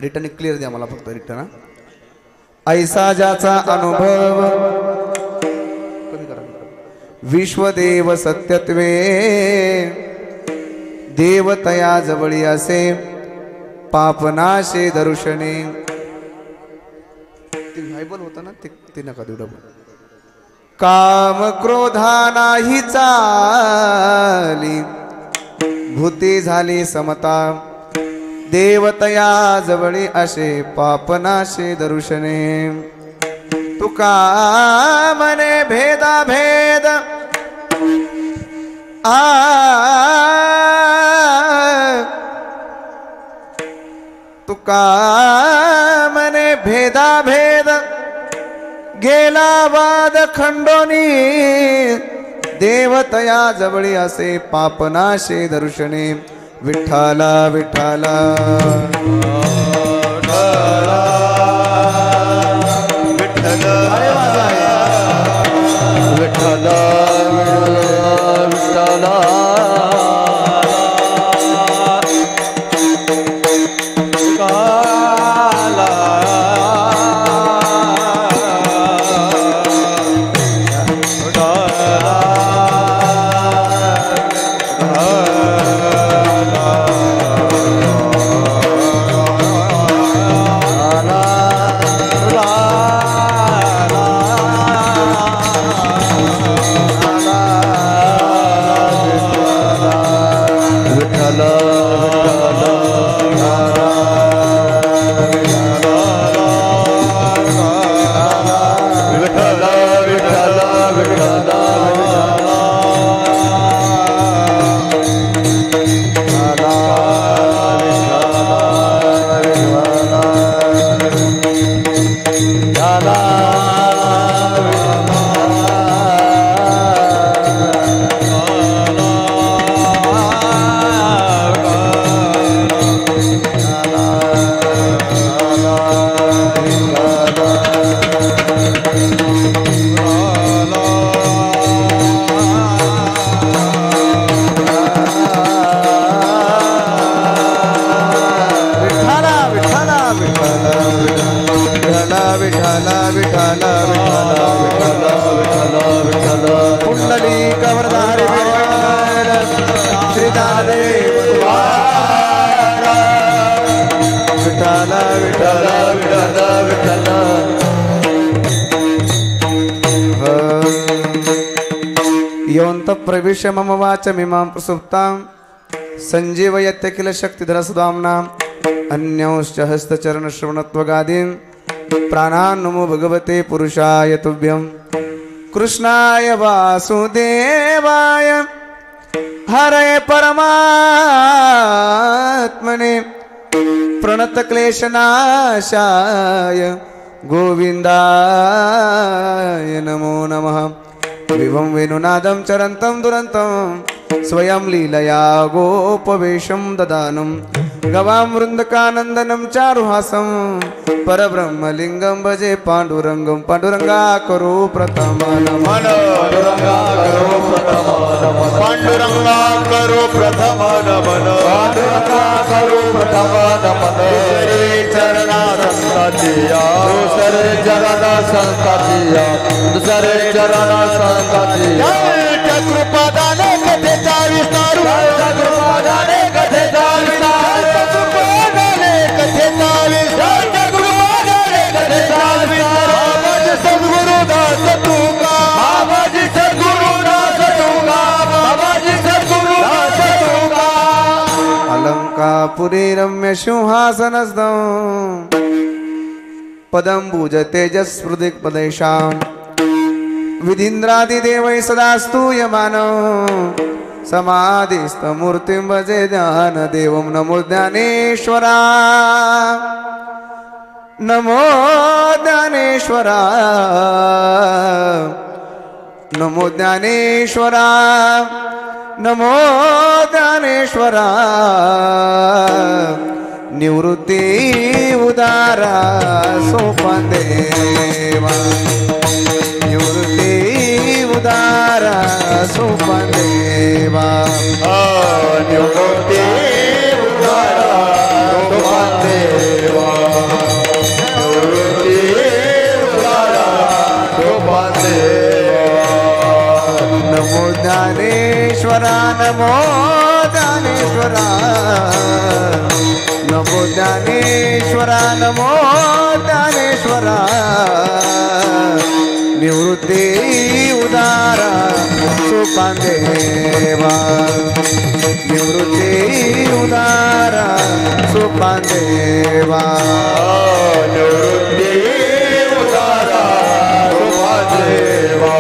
Return clear द्या मला फक्त रिटर्न. ऐसा ज्याचा अनुभव विश्वदेव सत्यत्वे देवतया जवळी असे पापनाशे दर्शने. ते व्हायबल होता ना ते नका देऊ डबल. काम क्रोधा नाही चाली भूती झाली समता देवतया जवळी असे पापनाशे दर्शने. तुका मने भेदा भेद तुका मने भेदा भेद गेला वाद खंडोनी देवतया जवळी असे पापनाशे दर्शने. विठ्ठला विठ्ठला योऽन्त प्रविश्य मम वाचमिमां प्रसुप्तां सञ्जीवयत्य किल शक्तिधरसुधाम्नाम् अन्योश्च हस्तचरणश्रवणत्वगादीन् प्राणान् नमो भगवते पुरुषाय तुभ्यं. कृष्णाय वासुदेवाय हरये परमात्मने प्रणतक्लेशनाशाय गोविन्दाय नमो नमः. विभं वेणुनादं चरन्तं दुरन्तं स्वयं लीलया गोपवेशं ददानं गवां वृन्दकानन्दनं चारुहासं परब्रह्मलिङ्गं भजे पाण्डुरङ्गं. पाण्डुरङ्गा करो प्रथमनमः पाण्डुरङ्गा करो प्रथमनमः दुसरे चरणा संततिया दुसरे चरणा संततिया दुसरे चरणा संततिया. कृपादाने कथेचा विस्तार कृपादाने कथेचा विस्तार कृपादाने कथेचा विस्तार कृपादाने कथेचा विस्तार. बाबाजी सद्गुरुदास तुका बाबाजी सद्गुरुदास तुका बाबाजी सद्गुरुदास तुका. अलंकापुरी रम्य सिंहासनस्थं पदंबुज तेजस्फुदिक्पदेशां विधीन्द्रादिदेवै सदा स्तूयमानो समाधिस्थमूर्तिं भजे ध्यानदेवं. नमो ज्ञानेश्वरा नमो ज्ञानेश्वरा नमो ज्ञानेश्वरा नमो ज्ञानेश्वरा. निवृत्ती उदारा सोपान देवा निवृत्ती उदारा सोपान देवा निवृत्ती उदारा सोपान देवा. नमो ज्ञानेश्वरा नमो ज्ञानेश्वरा नमो ज्ञानेश्वरा निवृत्ती उदारा सुपांदेवा निवृत्ती उदारा सुपांदेवा निवृत्ती उदारा सुपांदेवा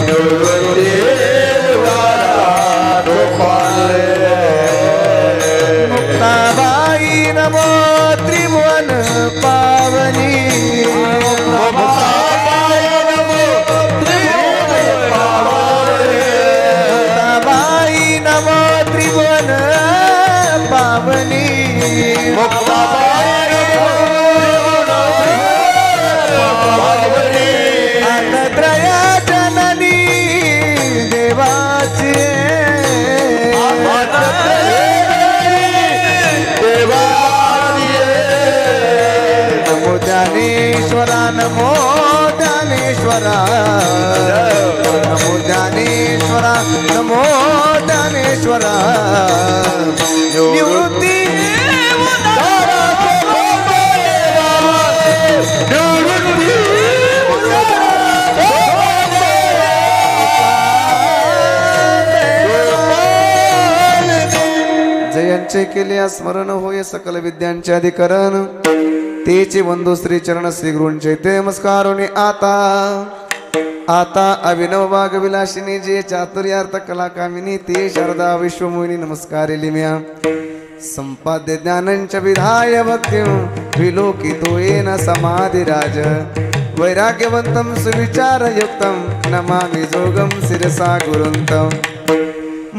निवृत्ती उदारा सुपांदेवा मुक्ताबाई नमो त्रिभुवन पावनी अनत्रया जननी देवाची नमो ज्ञानेश्वरा नमो ज्ञानेश्वरा नमो ज्ञानेश्वरा नमो ज्ञानेश्वरा निवृत्ती जयांचे केले स्मरण होय सकल विद्यांचे अधिकरण तेचे बंधू श्री चरण श्री गुरूंचे ते नमस्कारोने आता अभिनव बाग विलासिनी जे चातुर्यार्थ कला कामिनी ते शारदा विश्वमोहिनी नमस्कारे लिम्या संपाद्य ज्ञानंच विधाय भक्तिं विलोकितो येन समाधिराज वैराग्यवंतं सुविचारयुक्तं नमामि जोगं शिरसा गुरुन्तं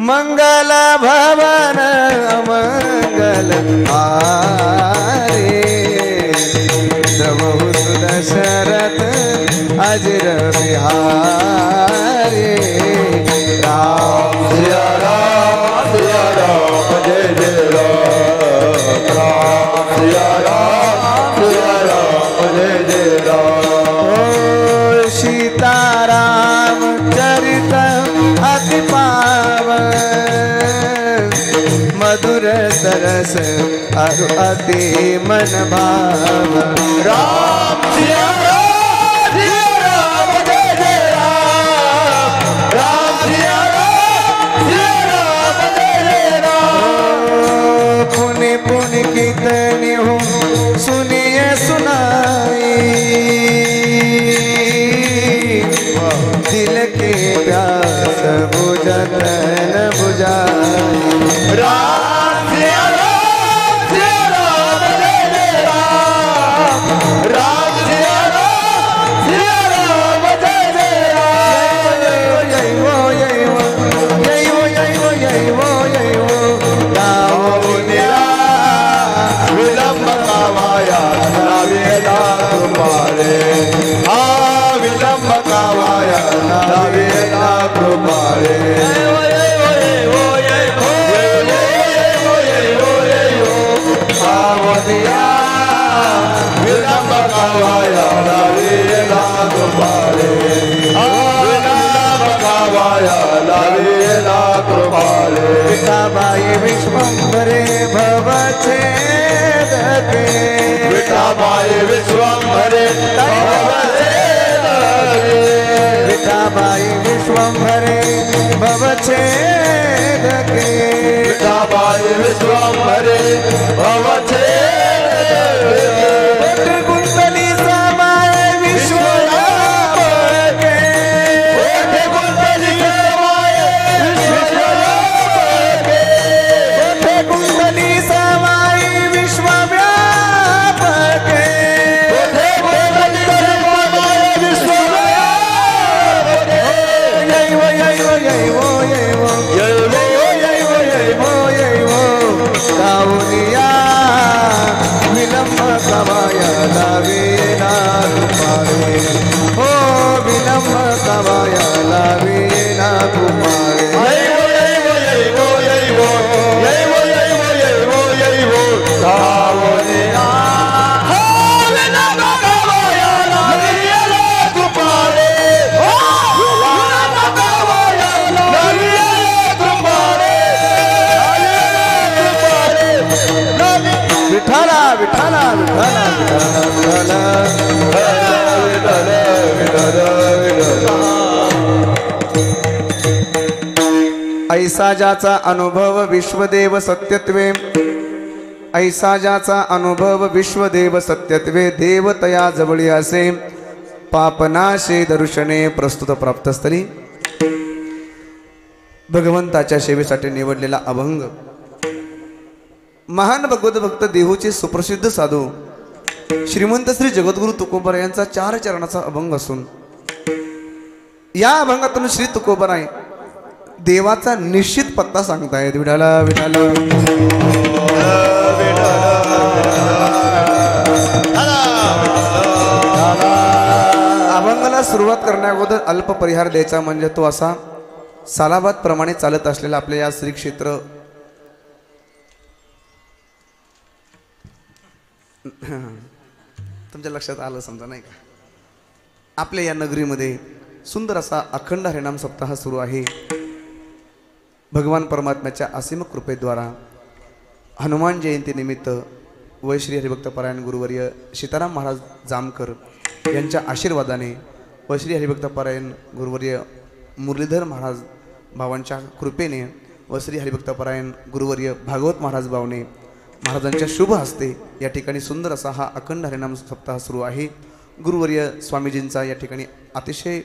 मंगल भवन मंगल हारे प्रभु सुदशरथ अजर बिहारी राम सिया राम जय जय राम सिया राम जय जय राम सीताराम चरित अति पावन मधुर सरस अरु अति मन भाव राम सिया राम जय जय राम राम सिया राम जय जय राम पुण्य पुण्य कीर्तनी हूँ सुनिए सुनाई दिल के प्यास बुझत न बुझाई राम सिया राम जय जय राम राम सिया राम जय जय राम यही वो यही वो यही वो यही वो यही वो यही वो राम मुनिया विलंब कावाया नावेला कृपाले विलंब कावाया नावेला कृपाले विलंब कावाया नावेला कृपाले विलंब कावाया नावेला कृपाले विठाबाई विश्वंभरे भवच्छेदके विठाबाई विश्वंभरे विठाबाई विश्वंभरे भवच्छेदके विठाबाई विश्वंभरे भवच्छेदके कुंतली समाय विश्वव्यापके कुंतली समाय विश्वव्यापके कुंतली समाय विश्वव्यापके कुंतली समाय विश्वव्यापके यही वो यही वो यही वो यही वो यही वो यही वो यही वो काउनिया विलंब कवाया लावेना कुमारे ओ विलंब कवाया लावेना कुमारे विठाला विठाला ऐसा ज्याचा अनुभव विश्वदेव सत्यत्वे ऐसा ज्याचा अनुभव विश्वदेव सत्यत्वे देवतया जवळी असे पापनाशे दर्शने प्रस्तुत प्राप्तस्थली भगवंताच्या सेवेसाठी निवडलेला अभंग महान भगवत भक्त देहूचे सुप्रसिद्ध साधू श्रीमंत श्री जगद्गुरु तुकोबराय यांचा 4 चरणाचा अभंग असून या अभंगातून श्री तुकोबराय देवाचा निश्चित पत्ता सांगतायत. विठाला विठाला अभंगाला सुरुवात करण्याअगोदर अल्प परिहार द्यायचा म्हणजे तो असा सालाबाद प्रमाणे चालत असलेला आपल्या या श्री क्षेत्र तुमच्या लक्षात आलं समजा नाही का. आपल्या या नगरीमध्ये सुंदर असा अखंड हरिनाम सप्ताह सुरू आहे. भगवान परमात्म्याच्या असीम कृपेद्वारा हनुमान जयंती निमित्त व श्री हरिभक्तपरायण गुरुवर्य सीताराम महाराज जामकर यांच्या आशीर्वादाने व श्री हरिभक्तपरायण गुरुवर्य मुरलीधर महाराज भावांच्या कृपेने व श्री हरिभक्तपरायण गुरुवर्य भागवत महाराज भावने महाराजांच्या शुभ हस्ते या ठिकाणी सुंदर असा हा अखंड हरिनाम सप्ताह सुरू आहे. गुरुवर्य स्वामीजींचा या ठिकाणी अतिशय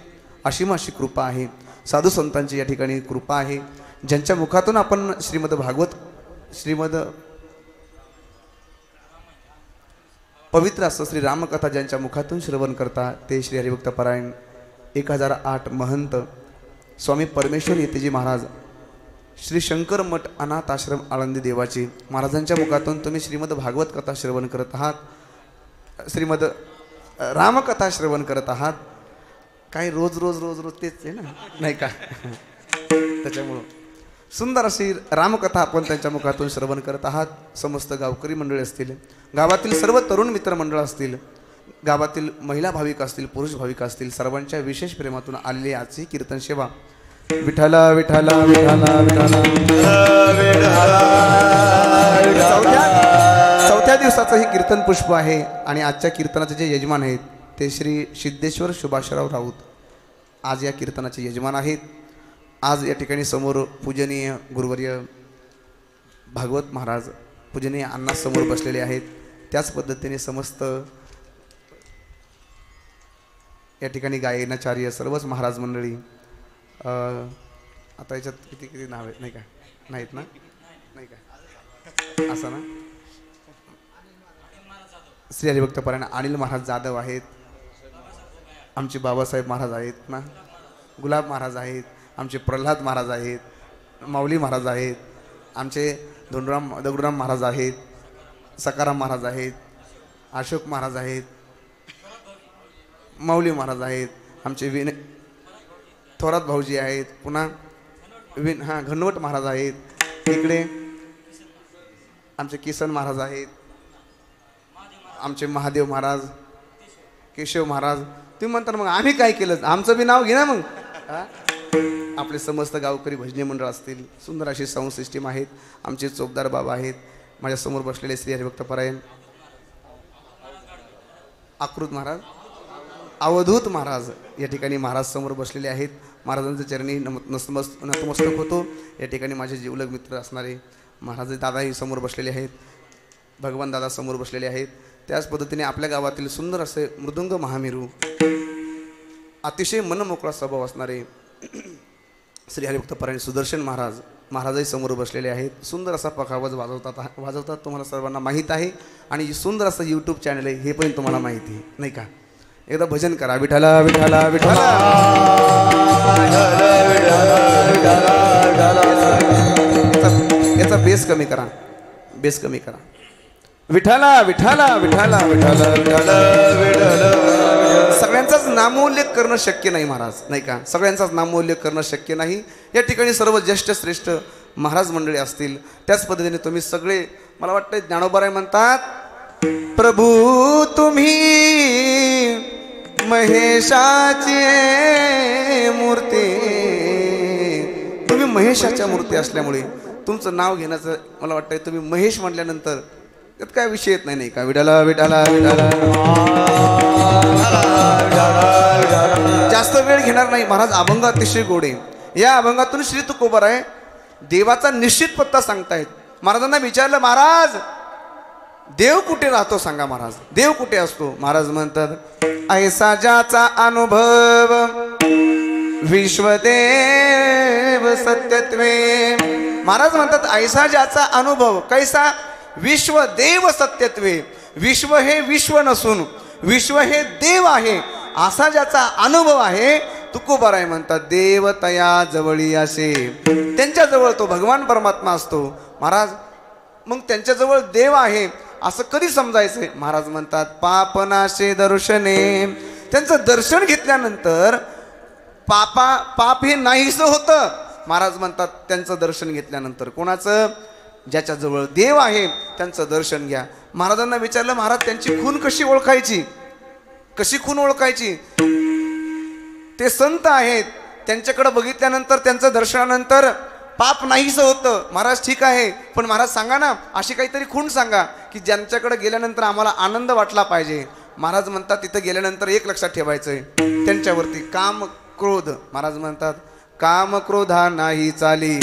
असीम अशी कृपा आहे. साधू संतांची या ठिकाणी कृपा आहे. ज्यांच्या मुखातून आपण श्रीमद पवित्र असं श्री रामकथा ज्यांच्या मुखातून श्रवण करता ते श्री हरिभक्तपरायण 1008 महंत स्वामी परमेश्वर येतेजी महाराज श्री शंकर मठ अनाथ आश्रम आळंदी देवाची महाराजांच्या मुखातून तुम्ही श्रीमद भागवत कथा श्रवण करत आहात. श्रीमद रामकथा श्रवण करत आहात. काय रोज रोज रोज रोज तेच आहे ना नाही का. त्याच्यामुळं सुंदर अशी रामकथा आपण त्यांच्या मुखातून श्रवण करत आहात. समस्त गावकरी मंडळी असतील, गावातील सर्व तरुण मित्रमंडळ असतील, गावातील महिला भाविक असतील, पुरुष भाविक असतील, सर्वांच्या विशेष प्रेमातून आलेली आजची कीर्तन सेवा विठाला विठाला विठाला विठाला चौथ्या दिवसाचं ही कीर्तन पुष्प आहे. आणि आजच्या कीर्तनाचे जे यजमान आहेत ते श्री सिद्धेश्वर सुभाषराव राऊत आज या कीर्तनाचे यजमान आहेत. आज या ठिकाणी समोर पूजनीय गुरुवर्य भागवत महाराज पूजनीय अण्णा समोर बसलेले आहेत. त्याच पद्धतीने समस्त या ठिकाणी गायनाचार्य सर्वच महाराज मंडळी आता याच्यात किती किती नाव आहेत नाही का. नाहीत ना नाही का असं ना. श्री हरिभक्तपरायण अनिल महाराज जाधव आहेत. आमचे बाबासाहेब महाराज आहेत ना. गुलाब महाराज आहेत. आमचे प्रल्हाद महाराज आहेत. माऊली महाराज आहेत. आमचे दगडूराम महाराज आहेत. सकाराम महाराज आहेत. अशोक महाराज आहेत. माऊली महाराज आहेत. आमचे थोरात भाऊजी आहेत. पुन्हा घनवट महाराज आहेत. इकडे आमचे किसन महाराज आहेत. आमचे महादेव महाराज, केशव महाराज. तुम्ही म्हणता मग आम्ही काय केलं, आमचं बी नाव घे ना मग. आपले समस्त गावकरी भजनी मंडळ असतील, सुंदर अशी साऊंड सिस्टीम आहेत. आमचे चोपदार बाबा आहेत. माझ्यासमोर बसलेले श्री हरिभक्तपरायण आकृत महाराज, अवधूत महाराज या ठिकाणी महाराज समोर बसलेले आहेत. महाराजांच्या चरणी नतमस्तक होतो. या ठिकाणी माझे जिवलग मित्र असणारे महाराज दादाही समोर बसलेले आहेत. भगवान दादा समोर बसलेले आहेत. त्याच पद्धतीने आपल्या गावातील सुंदर असे मृदुंग महामेरू, अतिशय मनमोकळा स्वभाव असणारे श्री हरिभक्तपरायण सुदर्शन महाराजही समोर बसलेले आहेत. सुंदर असा पखावज वाजवतात तुम्हाला सर्वांना माहीत आहे. आणि सुंदर असं यूट्यूब चॅनल आहे हे पण तुम्हाला माहिती आहे नाही का. एकदा भजन करा विठाला विठाला विठाला. याचा बेस कमी करा, बेस कमी करा. विठाला विठाला विठाला विठाला विठाला विठाला. सगळ्यांचाच नामोल्लेख करणं शक्य नाही महाराज नाही का. सगळ्यांचाच नामोल्लेख करणं शक्य नाही. या ठिकाणी सर्व ज्येष्ठ श्रेष्ठ महाराज मंडळी असतील. त्याच पद्धतीने तुम्ही सगळे मला वाटतं ज्ञानोबाराय म्हणतात, प्रभू तुम्ही महेशाची मूर्ती. तुम्ही महेशाच्या मूर्ती असल्यामुळे तुमचं नाव घेण्याचं मला वाटतं तुम्ही महेश म्हटल्यानंतर त्यात काय विषय येत नाही का? विठाला विठाला विठाला. जास्त वेळ घेणार नाही. महाराज अभंग अतिशय गोड आहे. या अभंगातून श्री तुकोबाराय देवाचा निश्चित पत्ता सांगतायत. महाराजांना विचारलं, महाराज देव कुठे राहतो सांगा महाराज, देव कुठे असतो? महाराज म्हणतात, ऐसा ज्याचा अनुभव विश्वदेव सत्यत्वे. महाराज म्हणतात, ऐसा ज्याचा अनुभव, कैसा? विश्वदेव सत्यत्वे. विश्व हे विश्व नसून विश्व हे देव आहे, असा ज्याचा अनुभव आहे. तुकोबाराय म्हणतात, देव तया जवळी असे. त्यांच्याजवळ तो भगवान परमात्मा असतो. महाराज मग त्यांच्याजवळ देव आहे असं कधी समजायचं? महाराज म्हणतात, पापनाशे दर्शने. त्यांचं दर्शन घेतल्यानंतर पाप हे नाहीसं होतं. महाराज म्हणतात, त्यांचं दर्शन घेतल्यानंतर. कोणाचं? ज्याच्याजवळ देव आहे त्यांचं दर्शन घ्या. महाराजांना विचारलं, महाराज त्यांची खून कशी ओळखायची? कशी खून ओळखायची? ते संत आहेत, त्यांच्याकडे बघितल्यानंतर त्यांचं दर्शनानंतर पाप नाहीसं होतं. महाराज ठीक आहे, पण महाराज सांगा ना अशी काहीतरी खूण सांगा की ज्यांच्याकडे गेल्यानंतर आम्हाला आनंद वाटला पाहिजे. महाराज म्हणतात, तिथं गेल्यानंतर एक लक्षात ठेवायचंय, त्यांच्यावरती काम क्रोध. महाराज म्हणतात, काम क्रोधा नाही चाली.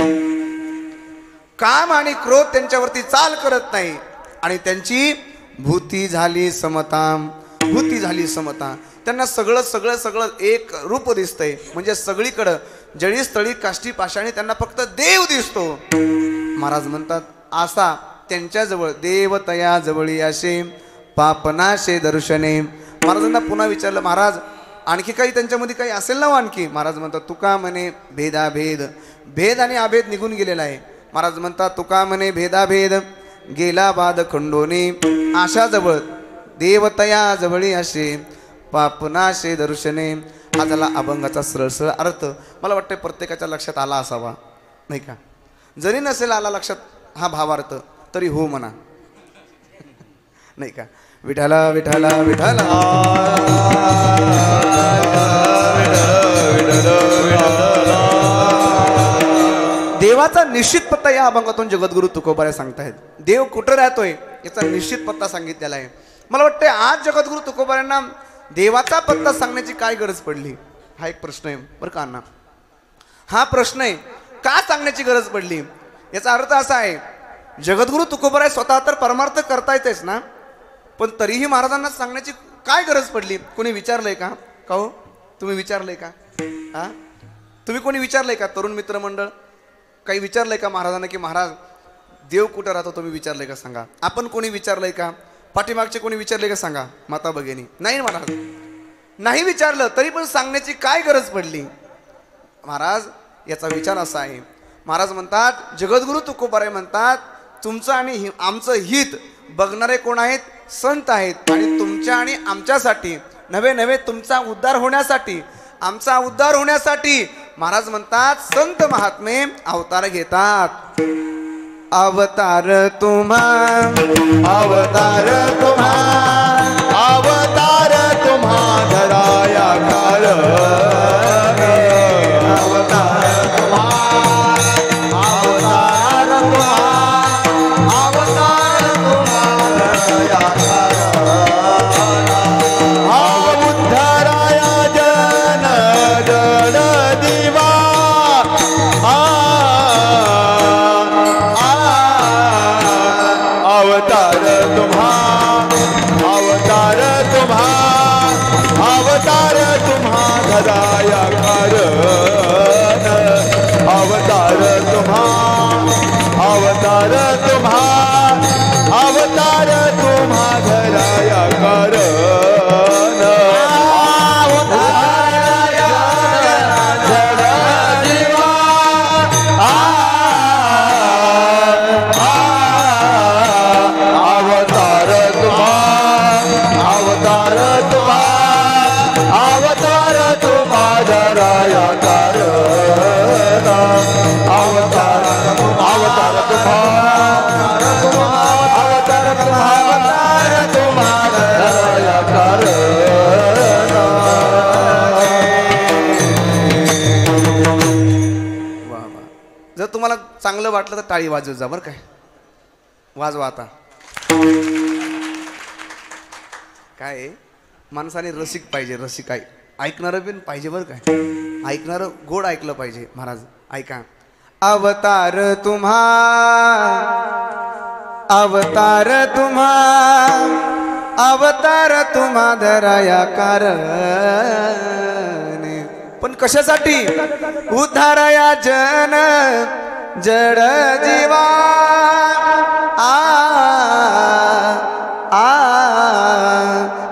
काम आणि क्रोध त्यांच्यावरती चाल करत नाही. आणि त्यांची भूती झाली समता. भूती झाली समता. त्यांना सगळं सगळं सगळं एक रूप दिसतंय. म्हणजे सगळीकडं जळी स्थळी काष्टी पाषाणी त्यांना फक्त देव दिसतो. महाराज म्हणतात, असा त्यांच्याजवळ देव तया जवळी असे पापनाशे दर्शने. महाराजांना पुन्हा विचारलं, महाराज आणखी काही त्यांच्यामध्ये काही असेल ना आणखी? महाराज म्हणतात, तुका म्हणे भेदाभेद. भेद आणि अभेद निघून गेलेला आहे. महाराज म्हणतात, तुका म्हणे भेदाभेद गेला बाद खंडोने. अशा जवळ देवतया जवळी असे पापनाशे दर्शने. हा झाला अभंगाचा सरळ अर्थ. मला वाटतं प्रत्येकाच्या लक्षात आला असावा, नाही का? जरी नसेल आला लक्षात हा भावार्थ तरी हो म्हणा, नाही का? विठाला विठाला विठाला. देवाचा निश्चित पत्ता या अभंगातून जगद्गुरु तुकोबाराय सांगतायत. देव कुठं राहतोय याचा निश्चित पत्ता सांगितलेला आहे. मला वाटतं आज जगद्गुरु तुकोबारायांना देवाचा पत्ता सांगण्याची काय गरज पडली? हा एक प्रश्न आहे बरं का अण्णा. हा प्रश्न आहे, का सांगण्याची गरज पडली? याचा अर्थ असा आहे, जगद्गुरु तुकोबाराय स्वतः तर परमार्थ करता येतेच ना, पण तरीही महाराजांना सांगण्याची काय गरज पडली? कोणी विचारलंय का? का हो, तुम्ही विचारलंय का? हा, तुम्ही कोणी विचारलंय का? तरुण मित्रमंडळ काही विचारलंय का महाराजांना की महाराज देव कुठं राहतो? तुम्ही विचारलंय का? सांगा. आपण कोणी विचारलंय का? पाठीमागचे कोणी विचारले का? सांगा. माता भगिनी नाही महाराज, नाही विचारलं तरी पण सांगण्याची काय गरज पडली? महाराज याचा विचार असा आहे. महाराज म्हणतात, जगद्गुरु तुकोबाराय म्हणतात, तुमचं आणि आमचं हित बघणारे कोण आहेत? संत आहेत. आणि तुमच्या आणि आमच्यासाठी नव्हे नव्हे तुमचा उद्धार होण्यासाठी, आमचा उद्धार होण्यासाठी महाराज म्हणतात संत महात्मे अवतार घेतात. अवतार तुम्हा, अवतार तुम्हा, अवतार तुम्हा धराया काळ. अवतार तुम्हा, अवतार तुम्हा, अवतार तुम्हा धराया काळ. उद्धाराया जन जन दिवा. अवतार तुम्हा, अवतार तुम्हा, अवतार तुम्हा धराया कारण. अवतार तुम्हा, अवतार तुम्हा, अवतार तुम्हा धराया कारण. जर तुम्हाला चांगलं वाटलं तर टाळी वाजव जा बरं काय. वाजवा आता. काय आहे, माणसाने रसिक पाहिजे, रसिक ऐकणारं पण पाहिजे बरं काय, ऐकणारं गोड ऐकलं पाहिजे. महाराज ऐका. अवतार तुम्हा, अवतार तुम्हा, अवतार तुम्हा धराया कारण, पण कशासाठी? उद्धारया जन जड जीवा.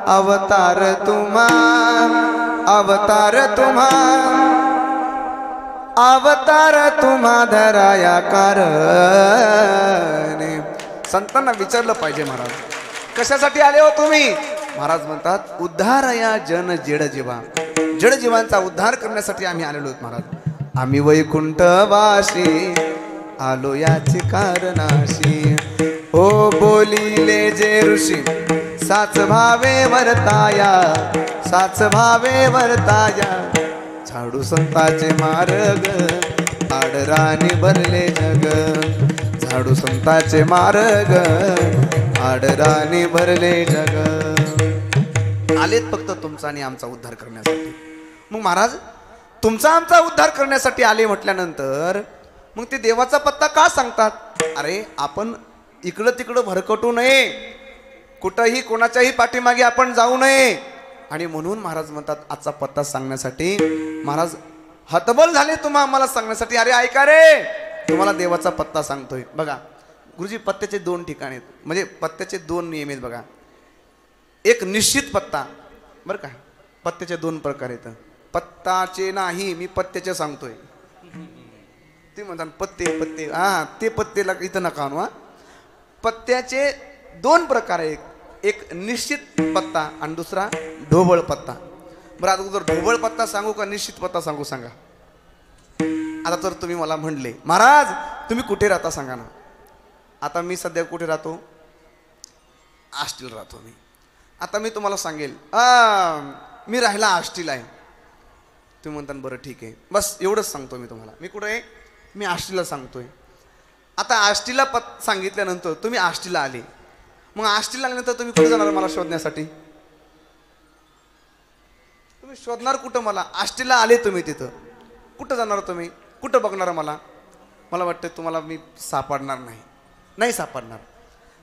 अवतार तुम्हा, अवतार तुम्हा, अवतार तुम्हा धराया कारण. संतांना विचारलं पाहिजे महाराज, कशासाठी आले हो तुम्ही? महाराज म्हणतात उद्धारया जन जड जीवा, जड जीवांचा उद्धार करण्यासाठी आम्ही आलेलो आहोत महाराज. आम्ही वैकुंठवासी आलो याची कारणाशी. ओ बोलिले जे ऋषी साच भावे वर्ताया, साच भावे वर्ताया. झाडू संताचे मार्ग आडराणी भरले जग, झाडू संताचे मार्ग आडराणी भरले जग. आलेत फक्त तुमचा आणि आमचा उद्धार करण्यासाठी. मग महाराज तुमचा आमचा उद्धार करण्यासाठी आले म्हटल्यानंतर मग ते देवाचा पत्ता का सांगतात? अरे आपण इकडं तिकडं भरकटू नये, कुठंही कोणाच्याही पाठीमागे आपण जाऊ नये. आणि म्हणून महाराज म्हणतात आजचा पत्ता सांगण्यासाठी. महाराज हतबल झाले तुम्हा आम्हाला सांगण्यासाठी. अरे ऐका रे, तुम्हाला देवाचा पत्ता सांगतोय. बघा गुरुजी, पत्त्याचे 2 ठिकाण आहेत, म्हणजे पत्त्याचे 2 नियम आहेत. बघा, एक निश्चित पत्ता, बरं का, पत्त्याचे 2 प्रकार आहेत. पत्ताचे नाही, मी पत्त्याचे सांगतोय. ते म्हणतात पत्ते पत्ते, हा ते पत्तेला इथं नका आणू. हा पत्त्याचे 2 प्रकार आहेत, एक निश्चित पत्ता आणि दुसरा ढोबळ पत्ता. बरं आता जर ढोबळ पत्ता सांगू का निश्चित पत्ता सांगू सांगा? आता तर तुम्ही मला म्हणले महाराज तुम्ही कुठे राहता सांगा ना. आता मी सध्या कुठे राहतो? आष्टीला राहतो मी. आता मी तुम्हाला सांगेल मी राहिला आष्टीला आहे. तुम्ही म्हणता बरं ठीक आहे, बस एवढंच सांगतो मी तुम्हाला. मी कुठे आहे? मी आष्टीला सांगतोय. आता आष्टीला सांगितल्यानंतर तुम्ही आष्टीला आले. मग आष्टीला आल्यानंतर तुम्ही कुठे जाणार मला शोधण्यासाठी? तुम्ही शोधणार कुठं मला? आष्टीला आले तुम्ही, तिथं कुठं जाणार तुम्ही? कुठं बघणार मला? मला वाटतं तुम्हाला मी सापडणार नाही सापडणार.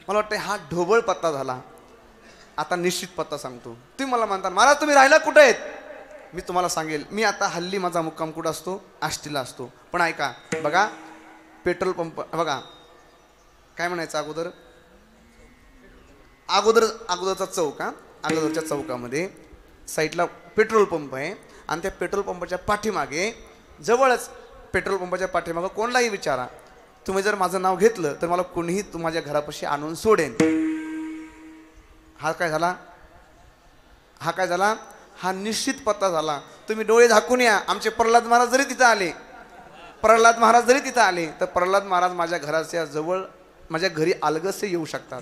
मला वाटतं हा ढोबळ पत्ता झाला. आता निश्चित पत्ता सांगतो. तुम्ही मला म्हणता महाराज तुम्ही राहिला कुठे आहेत? मी तुम्हाला सांगेल मी आता हल्ली माझा मुक्काम कुठं असतो? आष्टीला असतो. पण ऐका, बघा पेट्रोल पंप बघा, काय म्हणायचं अगोदरचा चौक, अगोदरच्या चौकामध्ये साईडला पेट्रोल पंप आहे. आणि त्या पेट्रोल पंपाच्या पाठीमागे जवळच पेट्रोल पंपाच्या पाठीमागे कोणालाही विचारा, तुम्ही जर माझं नाव घेतलं तर मला कोणीही माझ्या घरापाशी आणून सोडेन. हा काय झाला? हा निश्चित पत्ता झाला. तुम्ही डोळे झाकून या. आमचे प्रल्हाद महाराज जरी तिथं आले तर प्रल्हाद महाराज माझ्या घराच्या जवळ माझ्या घरी अलगसे येऊ शकतात.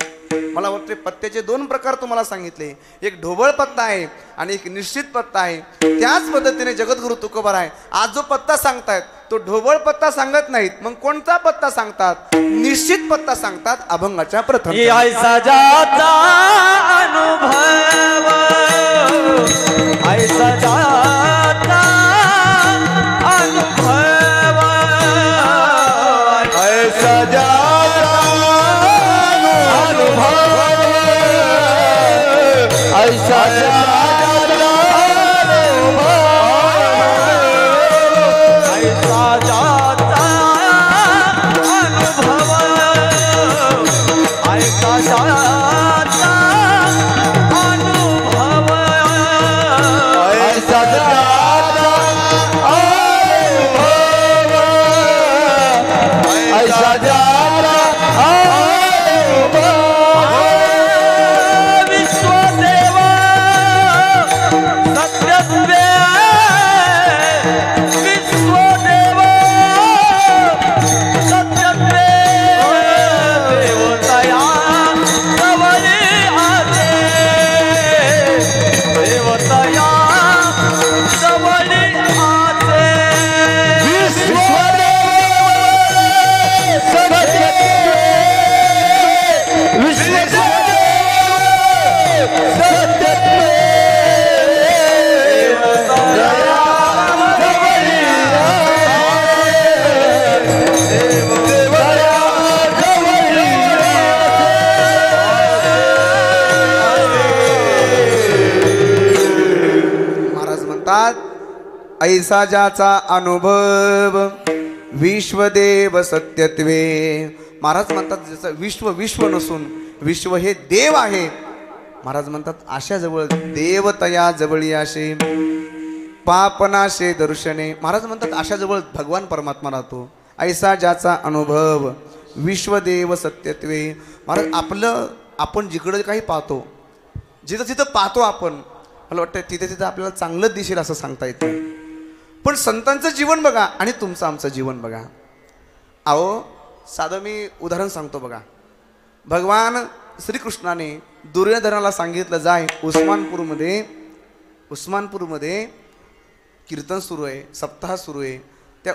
मला वाटते पत्त्याचे 2 प्रकार तुम्हाला सांगितले. एक ढोबळ पत्ता आहे आणि एक निश्चित पत्ता आहे. त्याच पद्धतीने जगद्गुरु तुकोबाराय आज जो पत्ता सांगतायत तो ढोबळ पत्ता सांगत नाहीत. मग कोणता पत्ता सांगतात? निश्चित पत्ता सांगतात, अभंगाच्या प्रथम. ऐसा जाता अनुभव, ऐसा जाता अनुभव, ऐसा जाता अनुभव, ऐसा जाता अनुभव, ऐसा जाता अनुभव, ऐसा जाता म्हणतात, ऐसा ज्याचा अनुभव विश्वदेव सत्यत्वे. महाराज म्हणतात जसं विश्व विश्व नसून विश्व हे देव आहे. महाराज म्हणतात आशा जवळ देव तया जवळी आशे पापनाशे दर्शने. महाराज म्हणतात आशा जवळ भगवान परमात्मा राहतो. ऐसा ज्याचा अनुभव विश्वदेव सत्यत्वे. महाराज आपण जिकडे काही पाहतो, जिथं जिथं पाहतो आपण, मला वाटतं तिथे तिथं आपल्याला चांगलं दिसेल असं सांगता येतं. पण संतांचं जीवन बघा आणि तुमचं आमचं जीवन बघा. अहो साधं मी उदाहरण सांगतो बघा. भगवान श्रीकृष्णाने दुर्योधनाला सांगितलं, जाय उस्मानपूरमध्ये कीर्तन सुरू आहे, सप्ताह सुरू आहे. त्या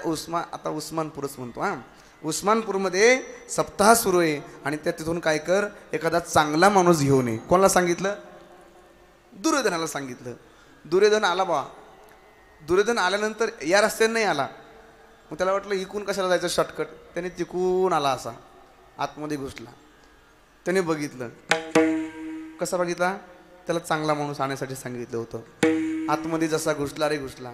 आता उस्मानपूरच म्हणतो हां, उस्मानपूरमध्ये सप्ताह सुरू आहे आणि त्या तिथून काय कर, एखादा चांगला माणूस घेऊन ये. कोणाला सांगितलं? दुर्योधनाला सांगितलं. दुर्योधन आला बा. दुर्योधन आल्यानंतर या रस्त्याने नाही आला. मग त्याला वाटलं इकून कशाला जायचं शॉर्टकट. त्याने तिकून आला, असा आतमध्ये घुसला. त्याने बघितलं. कसा बघितला? त्याला चांगला माणूस आणण्यासाठी सांगितलं होतं. आतमध्ये जसा घुसला रे घुसला,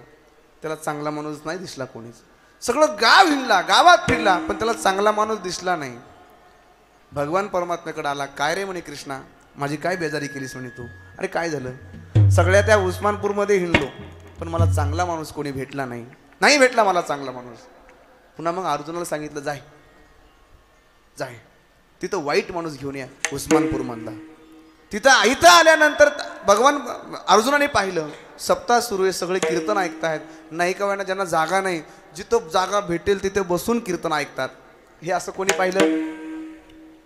त्याला चांगला माणूस नाही दिसला कोणीच. सगळं गाव हिंडला, गावात फिरला, पण त्याला चांगला माणूस दिसला नाही. भगवान परमात्म्याकडे आला. काय रे म्हणे कृष्णा, माझी काय बेजारी केलीस म्हणे तू. अरे काय झालं? सगळ्या त्या उस्मानपूरमध्ये हिंडलो, पण मला चांगला माणूस कोणी भेटला नाही भेटला मला चांगला माणूस. पुन्हा मग अर्जुनाला सांगितलं, जाय तिथं वाईट माणूस घेऊन या उस्मानपूरमधला. इथं आल्यानंतर भगवान अर्जुनाने पाहिलं, सप्ताह सुरू आहे, सगळे कीर्तन ऐकतायत. नाही का वेळा ज्यांना जागा नाही, जिथं जागा भेटेल तिथे बसून कीर्तन ऐकतात. हे असं कोणी पाहिलं?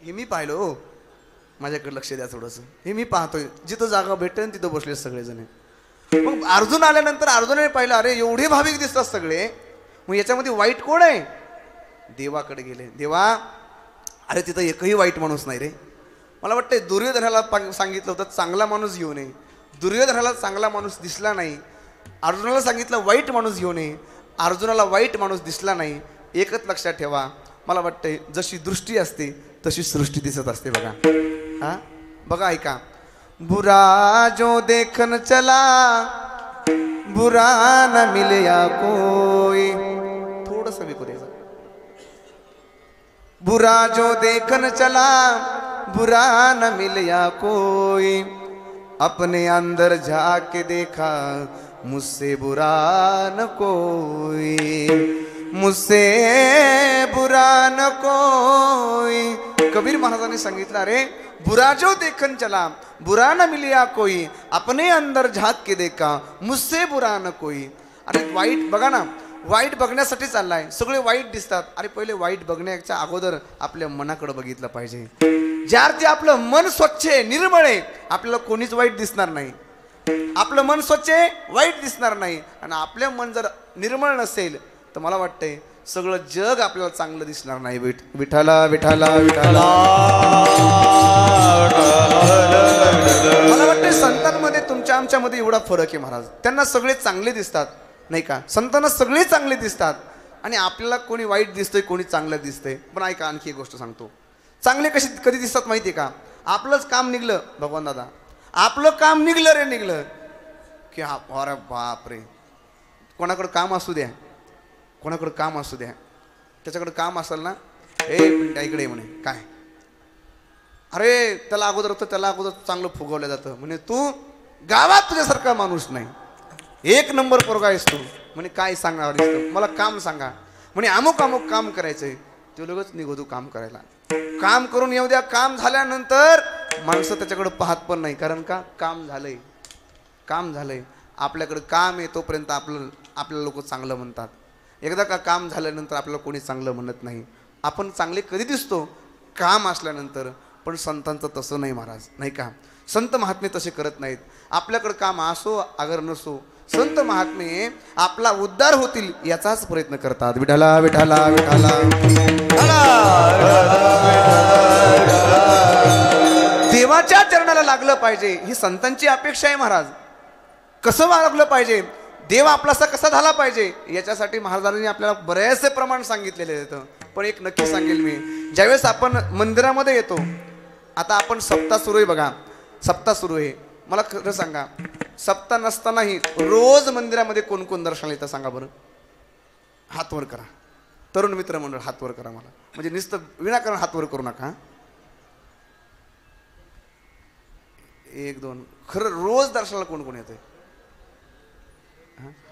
हे मी पाहिलं. हो, माझ्याकडे लक्ष द्या थोडंसं. हे मी पाहतोय, जिथं जागा भेटेल तिथं बसले सगळेजण. मग अर्जुन आल्यानंतर अर्जुनाने पाहिलं, अरे एवढे भाविक दिसतात सगळे, मग याच्यामध्ये वाईट कोण आहे? देवाकडे गेले. देवा, अरे तिथं एकही वाईट माणूस नाही रे. मला वाटतं दुर्योधनाला सांगितलं होतं चांगला माणूस घेऊन ये. दुर्योधनाला चांगला माणूस दिसला नाही. अर्जुनाला सांगितलं वाईट माणूस घेऊन ये. अर्जुनाला वाईट माणूस दिसला नाही. एकच लक्षात ठेवा, मला वाटतंय जशी दृष्टी असते तशी सृष्टी दिसत असते बघा. हा बघा, ऐका. बुरा जो देखन चला बुरा न मिले या कोई. थोडंसं विकू द्यायचं. बुरा जो देखन चला बुरा न मिले या कोई, अपने अंदर झाके देखा मुझसे बुरा न कोई, मुझसे बुरा न कोई. कबीर महाराजांनी सांगितलं, अरे बुरा जो देखन चला बुरा न मिलिया कोई, अपने अंदर झाक के देखा मुझसे बुरा न कोई. अरे वाईट बघा ना, वाईट बघण्यासाठी चाललाय, सगळे वाईट दिसतात. अरे पहिले वाईट बघण्याच्या अगोदर आपल्या मनाकडे बघितलं पाहिजे. ज्यार्थी आपलं मन स्वच्छ आहे, निर्मळ आहे, आपल्याला कोणीच वाईट दिसणार नाही. आपलं मन स्वच्छ आहे, वाईट दिसणार नाही. आणि आपलं मन जर निर्मळ नसेल तर मला वाटतंय सगळं जग आपल्याला चांगलं दिसणार नाही. विठाला विठाला विठाला. मला वाटतंय संतांमध्ये तुमच्या आमच्यामध्ये एवढा फरक आहे महाराज. त्यांना सगळे चांगले दिसतात नाही का, संतांना सगळे चांगले दिसतात आणि आपल्याला कोणी वाईट दिसतंय, कोणी चांगलं दिसतंय. पण ऐका, आणखी एक गोष्ट सांगतो. चांगले कधी दिसतात माहिती आहे का? आपलंच काम निघलं, भगवान दादा आपलं काम निघलं की अरे बाप रे, कोणाकडं काम असू द्या, कोणाकडं काम असू द्या, त्याच्याकडं काम असेल ना, पिंट्या इकडे म्हणे, काय अरे त्याला अगोदर होतं, त्याला अगोदर चांगलं फुगवलं जातं म्हणे. तू गावात तुझ्यासारखा माणूस नाही, एक नंबर पोरगा आहेस तू म्हणे. काय सांगणार दिसतं मला, काम सांगा म्हणे. अमुक अमुक काम करायचंय. ते लगेच निघो तू काम करायला. काम करून येऊ द्या. काम झाल्यानंतर माणसं त्याच्याकडे पाहत पण नाही, कारण का काम झालंय. आपल्याकडे काम आहे तोपर्यंत आपल्याला लोक चांगलं म्हणतात. एकदा का काम झाल्यानंतर आपल्याला कोणी चांगलं म्हणत नाही. आपण चांगले कधी दिसतो? काम असल्यानंतर. पण संतांचं तसं नाही महाराज, नाही का. संत महात्मे तसे करत नाहीत. आपल्याकडे काम असो अगर नसो, संत महात्मे आपला उद्धार होतील याचाच प्रयत्न करतात. विठाला विठाला विठाला. देवाच्या चरणाला लागलं पाहिजे ही संतांची अपेक्षा आहे महाराज. कसं वागलं पाहिजे, देव आपलासा कसा झाला पाहिजे, याच्यासाठी महाराजांनी आपल्याला बरेचसे प्रमाण सांगितलेले आहेत. पण एक नक्की सांगेल मी, ज्यावेळेस आपण मंदिरामध्ये येतो, आता आपण सप्ताह सुरू आहे बघा, सप्ताह सुरू आहे. मला खरं सांगा, सप्ताह नसतानाही रोज मंदिरामध्ये कोण कोण दर्शनाला येतं सांगा बरं? हात वर करा. तरुण मित्र मंडळ हात वर करा मला, म्हणजे नुसतं विनाकारण हात वर करू नका. 1 2 खरं रोज दर्शनाला कोण कोण येतंय?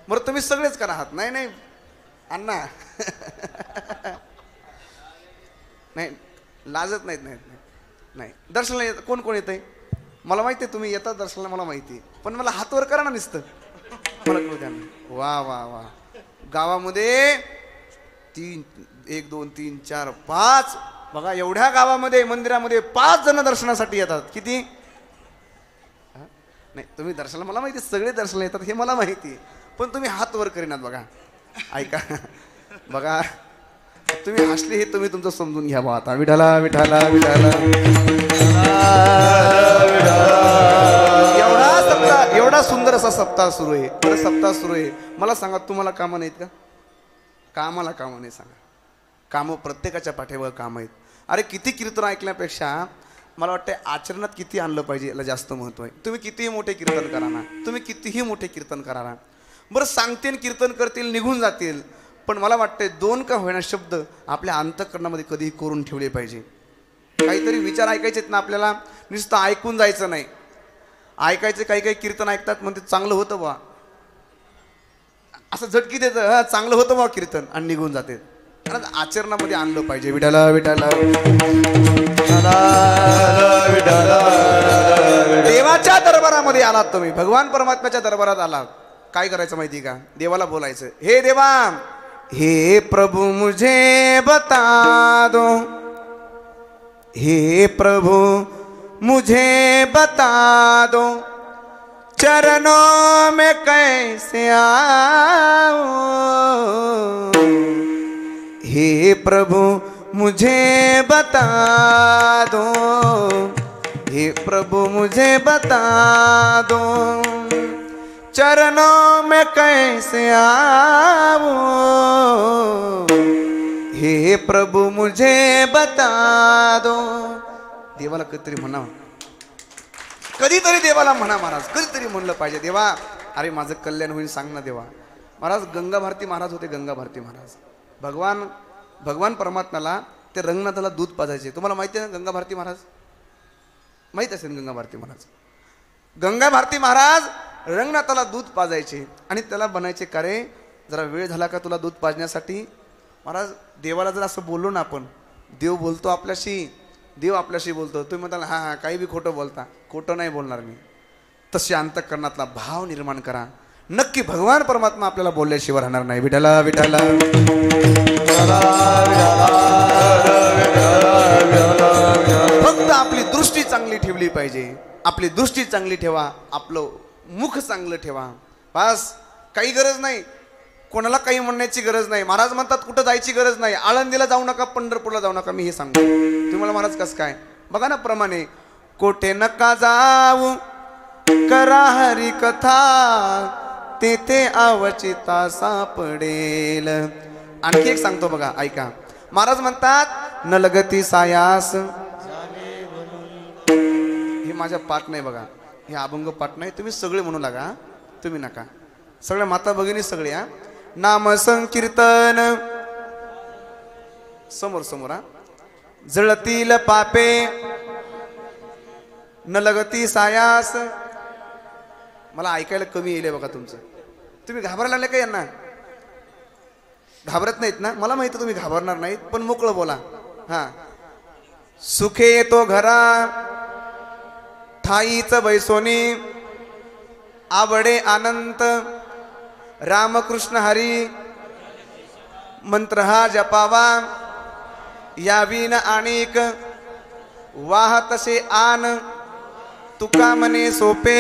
बरं तुम्ही सगळेच करा हात. नाही नाही अण्णा नाही लाजत नाहीत. नाही दर्शनाला येत कोण कोण येतंय? मला माहिती आहे तुम्ही येतात दर्शनाला, मला माहिती आहे, पण मला हात वर करा ना नुसतं, मला कळू द्या ना. वा वा वा. गावामध्ये 1 2 3 4 5 बघा, एवढ्या गावामध्ये मंदिरामध्ये 5 जण दर्शनासाठी येतात. किती? नाही तुम्ही दर्शनाला, मला माहिती सगळे दर्शनाला येतात हे मला माहिती आहे, पण तुम्ही हात वर करीनात. बघा ऐका बघा, तुम्ही हसले हे तुम्ही तुमचं समजून घ्या. बा आता विठाला विठाला विठाला एवढा सुंदर असा सप्ताह सुरू आहे. बरं सप्ताह सुरू आहे, मला सांगा तुम्हाला कामं नाहीत का? कामाला कामं नाही सांगा. कामं प्रत्येकाच्या पाठीवर कामं आहेत. अरे किती कीर्तन ऐकण्यापेक्षा मला वाटतं आचरणात किती आणलं पाहिजे याला जास्त महत्त्व आहे. तुम्ही कितीही मोठे कीर्तन करा ना, तुम्ही कितीही मोठे कीर्तन करा ना, बरं सांगतील कीर्तन करतील निघून जातील, पण मला वाटते 2 का होईना शब्द आपल्या अंतःकरणामध्ये कधीही कोरून ठेवले पाहिजे. काहीतरी विचार ऐकायचेत ना आपल्याला, नुसतं ऐकून जायचं नाही. ऐकायचं, काही काही कीर्तन ऐकतात म्हणते चांगलं होतं बा, असं झटकी देतं चांगलं होतं बा कीर्तन आणि निघून जाते. आचरणामध्ये आणलं पाहिजे. विठाला विठाला देवाच्या दरबारामध्ये आलात तुम्ही, भगवान परमात्म्याच्या दरबारात आलात, काय करायचं माहिती का? देवाला बोलायचं, हे देवा, हे प्रभु मुझे बता दो, हे प्रभु मुझे बता दो, चरणों में कैसे आऊं, हे प्रभु मुझे बता दो, हे प्रभु मुझे बता दो, चरणों में कैसे आऊं, हे प्रभु मुझे बता दो. देवाला कधीतरी म्हणा, कधीतरी देवाला म्हणा महाराज, कधीतरी म्हणलं पाहिजे, देवा अरे माझं कल्याण होईल सांग ना देवा. महाराज गंगा भारती महाराज होते, गंगा भारती महाराज. भगवान परमात्म्याला ते रंगनाथाला दूध पाजायचे. तुम्हाला माहिती आहे ना गंगा भारती महाराज? माहित असेल गंगा भारती महाराज. गंगा भारती महाराज रंगनाथाला दूध पाजायचे आणि त्याला बनायचे, का रे जरा वेळ झाला का तुला दूध पाजण्यासाठी? महाराज देवाला जर असं बोललो ना आपण, देव बोलतो आपल्याशी, देव आपल्याशी बोलतो. तुम्ही म्हणताल हां हां काही बी खोटं बोलता. खोटं नाही बोलणार मी. तसे अंतःकरणातला भाव निर्माण करा, नक्की भगवान परमात्मा आपल्याला बोलल्याशिवाय राहणार नाही. विठाला विठाला फक्त आपली दृष्टी चांगली ठेवली पाहिजे. आपली दृष्टी चांगली ठेवा, आपलं मुख चांगलं ठेवा, बस. काही गरज नाही, कोणाला काही म्हणण्याची गरज नाही. महाराज म्हणतात कुठं जायची गरज नाही, आळंदीला जाऊ नका, पंढरपूरला जाऊ नका. मी हे सांगतो तुम्हाला महाराज कसं काय. बघा ना प्रमाणे, कोठे नका जाऊ करा हरी कथा, तेथे अवचिता सापडेल. आणखी एक सांगतो बघा, ऐका. महाराज म्हणतात न लगती सायास, हे माझ्या पाठ नाही बघा, हे अभंग पाठ नाही. तुम्ही सगळे म्हणू लागा, तुम्ही नका. सगळ्या माता भगिनी सगळ्या नाम संकीर्तन समोर समोर हा. जळतील पापे न लगती सायास. मला ऐकायला कमी येईल बघा तुमचं. तुम्ही घाबरायला लागले का यांना? घाबरत नाहीत ना? मला माहिती तुम्ही घाबरणार नाहीत, पण मोकळं बोला. हा. सुखे येतो घरा ठाईच बैसोनी, आवडे अनंत रामकृष्ण हरी, मंत्र हा जपावा यावीन आणिक, वाह तसे आन तुका मने सोपे,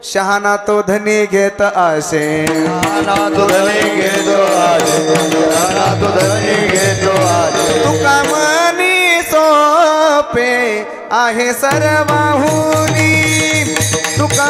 शहाणा तो धनी घेत आशे, शहाणा तो धनी घेतो आशे, शहाणा तो धनी घेतो आशे, तुका मनी सोपे आहे सर्वाहुनी, तुका